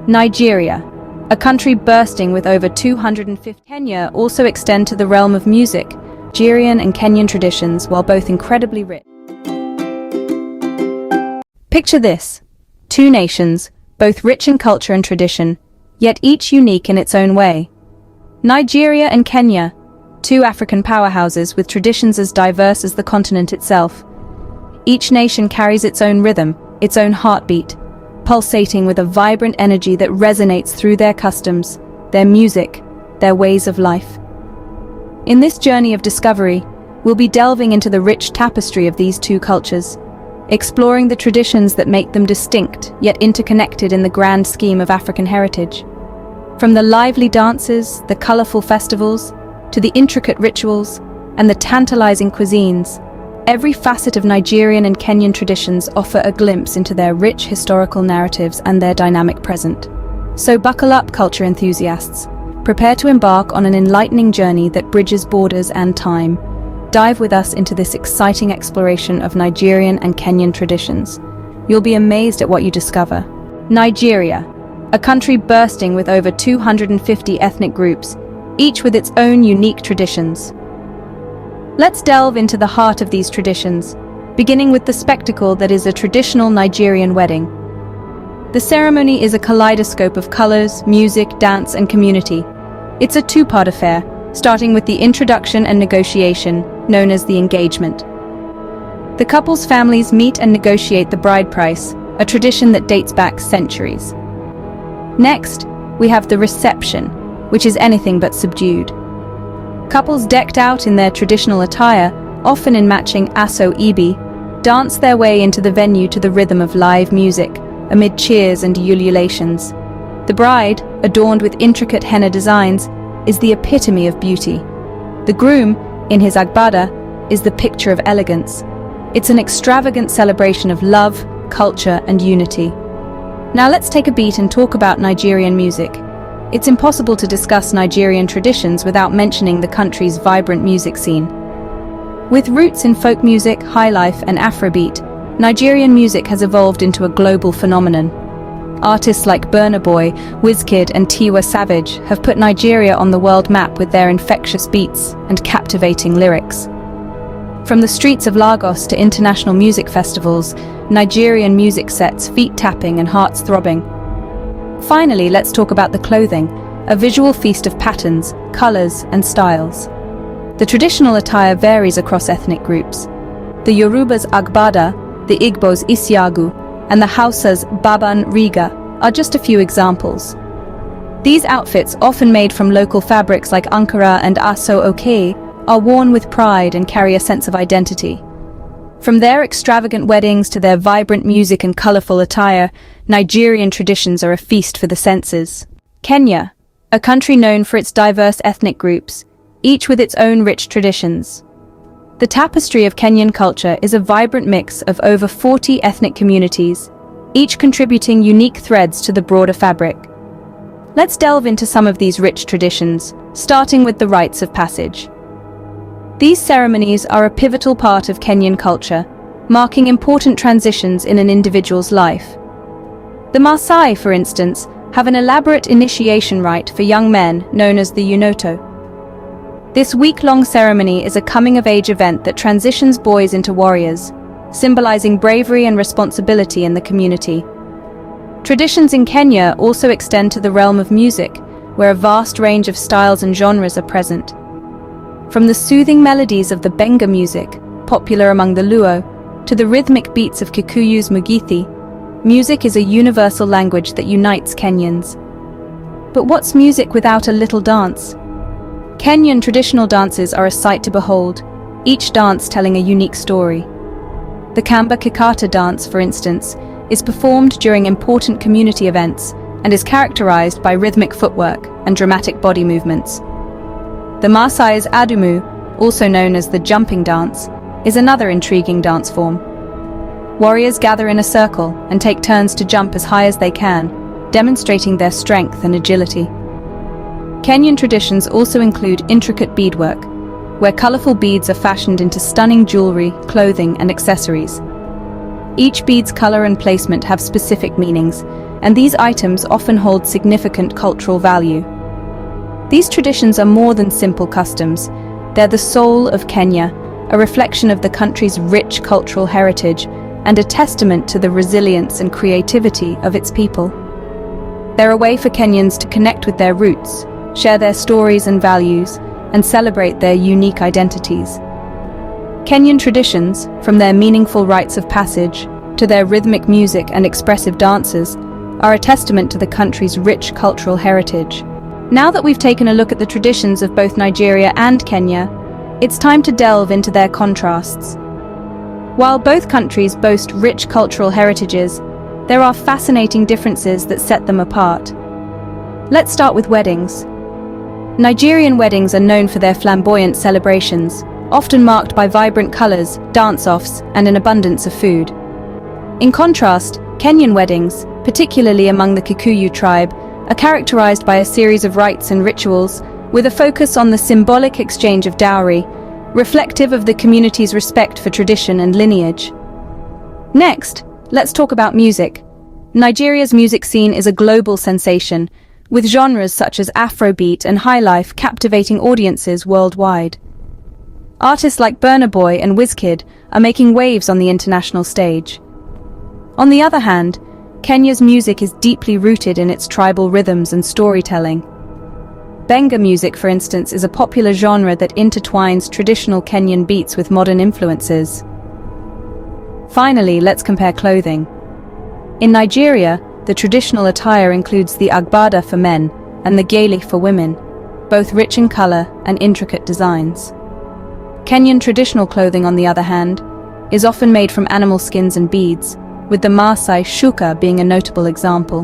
Nigeria, a country bursting with over 250. Kenya also extend to the realm of music, Nigerian and Kenyan traditions, while both incredibly rich. Picture this: two nations, both rich in culture and tradition, yet each unique in its own way. Nigeria and Kenya, two African powerhouses with traditions as diverse as the continent itself. Each nation carries its own rhythm, its own heartbeat, pulsating with a vibrant energy that resonates through their customs, their music, their ways of life. In this journey of discovery, we'll be delving into the rich tapestry of these two cultures, exploring the traditions that make them distinct yet interconnected in the grand scheme of African heritage. From the lively dances, the colorful festivals, to the intricate rituals and the tantalizing cuisines, every facet of Nigerian and Kenyan traditions offer a glimpse into their rich historical narratives and their dynamic present. So buckle up, culture enthusiasts. Prepare to embark on an enlightening journey that bridges borders and time. Dive with us into this exciting exploration of Nigerian and Kenyan traditions. You'll be amazed at what you discover. Nigeria, a country bursting with over 250 ethnic groups, each with its own unique traditions. Let's delve into the heart of these traditions, beginning with the spectacle that is a traditional Nigerian wedding. The ceremony is a kaleidoscope of colors, music, dance, and community. It's a two-part affair, starting with the introduction and negotiation, known as the engagement. The couple's families meet and negotiate the bride price, a tradition that dates back centuries. Next, we have the reception, which is anything but subdued. Couples decked out in their traditional attire, often in matching aso-ebi, dance their way into the venue to the rhythm of live music, amid cheers and ululations. The bride, adorned with intricate henna designs, is the epitome of beauty. The groom, in his agbada, is the picture of elegance. It's an extravagant celebration of love, culture, and unity. Now let's take a beat and talk about Nigerian music. It's impossible to discuss Nigerian traditions without mentioning the country's vibrant music scene. With roots in folk music, highlife, and Afrobeat, Nigerian music has evolved into a global phenomenon. Artists like Burna Boy, Wizkid, and Tiwa Savage have put Nigeria on the world map with their infectious beats and captivating lyrics. From the streets of Lagos to international music festivals, Nigerian music sets feet tapping and hearts throbbing. Finally, let's talk about the clothing, a visual feast of patterns, colors, and styles. The traditional attire varies across ethnic groups. The Yoruba's Agbada, the Igbo's Isiagu, and the Hausa's Baban Riga are just a few examples. These outfits, often made from local fabrics like Ankara and Aso-Oke, are worn with pride and carry a sense of identity. From their extravagant weddings to their vibrant music and colorful attire, Nigerian traditions are a feast for the senses. Kenya, a country known for its diverse ethnic groups, each with its own rich traditions. The tapestry of Kenyan culture is a vibrant mix of over 40 ethnic communities, each contributing unique threads to the broader fabric. Let's delve into some of these rich traditions, starting with the rites of passage. These ceremonies are a pivotal part of Kenyan culture, marking important transitions in an individual's life. The Maasai, for instance, have an elaborate initiation rite for young men known as the Unoto. This week-long ceremony is a coming-of-age event that transitions boys into warriors, symbolizing bravery and responsibility in the community. Traditions in Kenya also extend to the realm of music, where a vast range of styles and genres are present. From the soothing melodies of the Benga music, popular among the Luo, to the rhythmic beats of Kikuyu's Mugithi, music is a universal language that unites Kenyans. But what's music without a little dance? Kenyan traditional dances are a sight to behold, each dance telling a unique story. The Kamba Kikata dance, for instance, is performed during important community events and is characterized by rhythmic footwork and dramatic body movements. The Maasai's Adumu, also known as the jumping dance, is another intriguing dance form. Warriors gather in a circle and take turns to jump as high as they can, demonstrating their strength and agility. Kenyan traditions also include intricate beadwork, where colorful beads are fashioned into stunning jewelry, clothing, and accessories. Each bead's color and placement have specific meanings, and these items often hold significant cultural value. These traditions are more than simple customs. They're the soul of Kenya, a reflection of the country's rich cultural heritage and a testament to the resilience and creativity of its people. They're a way for Kenyans to connect with their roots, share their stories and values, and celebrate their unique identities. Kenyan traditions, from their meaningful rites of passage to their rhythmic music and expressive dances, are a testament to the country's rich cultural heritage. Now that we've taken a look at the traditions of both Nigeria and Kenya, it's time to delve into their contrasts. While both countries boast rich cultural heritages, there are fascinating differences that set them apart. Let's start with weddings. Nigerian weddings are known for their flamboyant celebrations, often marked by vibrant colors, dance-offs, and an abundance of food. In contrast, Kenyan weddings, particularly among the Kikuyu tribe, are characterized by a series of rites and rituals, with a focus on the symbolic exchange of dowry, reflective of the community's respect for tradition and lineage. Next, let's talk about music. Nigeria's music scene is a global sensation, with genres such as Afrobeat and highlife captivating audiences worldwide. Artists like Burna Boy and Wizkid are making waves on the international stage. On the other hand, Kenya's music is deeply rooted in its tribal rhythms and storytelling. Benga music, for instance, is a popular genre that intertwines traditional Kenyan beats with modern influences. Finally, let's compare clothing. In Nigeria, the traditional attire includes the agbada for men and the gele for women, both rich in color and intricate designs. Kenyan traditional clothing, on the other hand, is often made from animal skins and beads, with the Maasai shuka being a notable example.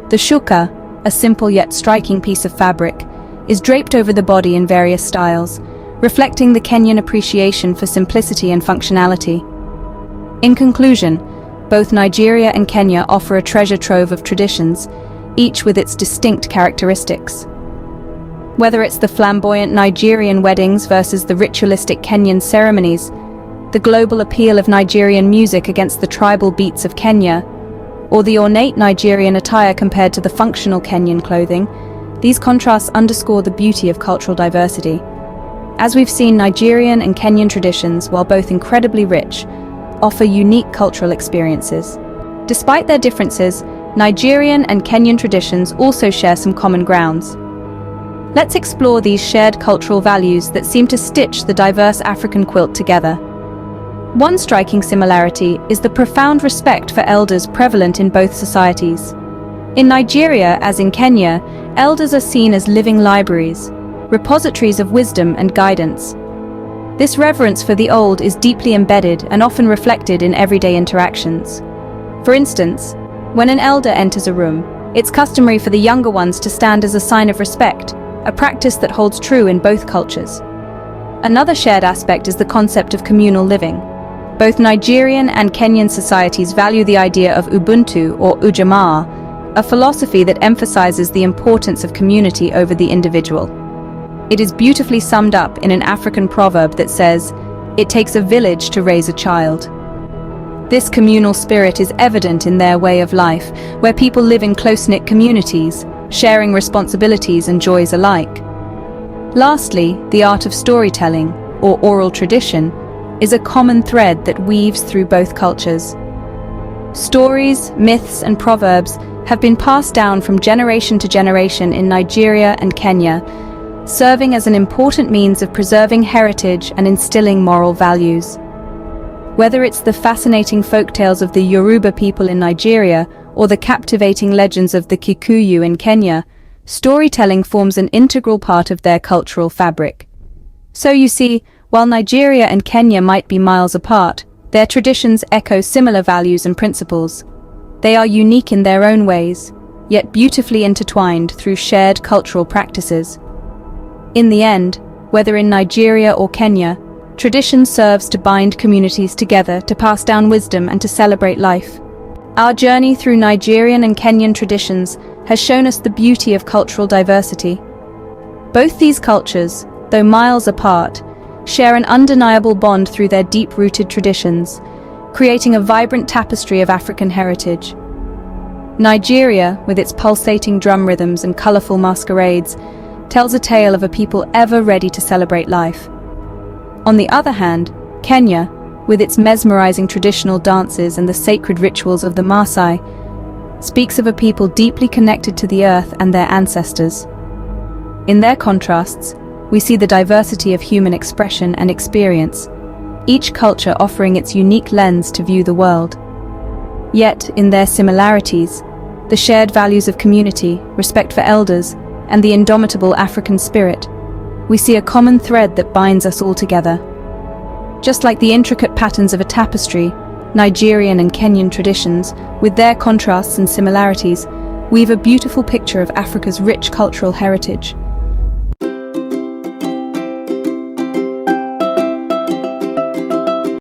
The shuka, a simple yet striking piece of fabric, is draped over the body in various styles, reflecting the Kenyan appreciation for simplicity and functionality. In conclusion, both Nigeria and Kenya offer a treasure trove of traditions, each with its distinct characteristics. Whether it's the flamboyant Nigerian weddings versus the ritualistic Kenyan ceremonies, the global appeal of Nigerian music against the tribal beats of Kenya, or the ornate Nigerian attire compared to the functional Kenyan clothing, these contrasts underscore the beauty of cultural diversity. As we've seen, Nigerian and Kenyan traditions, while both incredibly rich, offer unique cultural experiences. Despite their differences, Nigerian and Kenyan traditions also share some common grounds. Let's explore these shared cultural values that seem to stitch the diverse African quilt together. One striking similarity is the profound respect for elders prevalent in both societies. In Nigeria, as in Kenya, elders are seen as living libraries, repositories of wisdom and guidance. This reverence for the old is deeply embedded and often reflected in everyday interactions. For instance, when an elder enters a room, it's customary for the younger ones to stand as a sign of respect, a practice that holds true in both cultures. Another shared aspect is the concept of communal living. Both Nigerian and Kenyan societies value the idea of Ubuntu or Ujamaa, a philosophy that emphasizes the importance of community over the individual. It is beautifully summed up in an African proverb that says, "It takes a village to raise a child." This communal spirit is evident in their way of life, where people live in close-knit communities, sharing responsibilities and joys alike. Lastly, the art of storytelling, or oral tradition, is a common thread that weaves through both cultures. Stories, myths, and proverbs have been passed down from generation to generation in Nigeria and Kenya, serving as an important means of preserving heritage and instilling moral values. Whether it's the fascinating folktales of the Yoruba people in Nigeria or the captivating legends of the Kikuyu in Kenya, storytelling forms an integral part of their cultural fabric. So you see, while Nigeria and Kenya might be miles apart, their traditions echo similar values and principles. They are unique in their own ways, yet beautifully intertwined through shared cultural practices. In the end, whether in Nigeria or Kenya, tradition serves to bind communities together, to pass down wisdom and to celebrate life. Our journey through Nigerian and Kenyan traditions has shown us the beauty of cultural diversity. Both these cultures, though miles apart, share an undeniable bond through their deep-rooted traditions, creating a vibrant tapestry of African heritage. Nigeria, with its pulsating drum rhythms and colorful masquerades, tells a tale of a people ever ready to celebrate life. On the other hand, Kenya, with its mesmerizing traditional dances and the sacred rituals of the Maasai, speaks of a people deeply connected to the earth and their ancestors. In their contrasts, we see the diversity of human expression and experience, each culture offering its unique lens to view the world. Yet, in their similarities, the shared values of community, respect for elders, and the indomitable African spirit, we see a common thread that binds us all together. Just like the intricate patterns of a tapestry, Nigerian and Kenyan traditions, with their contrasts and similarities, weave a beautiful picture of Africa's rich cultural heritage.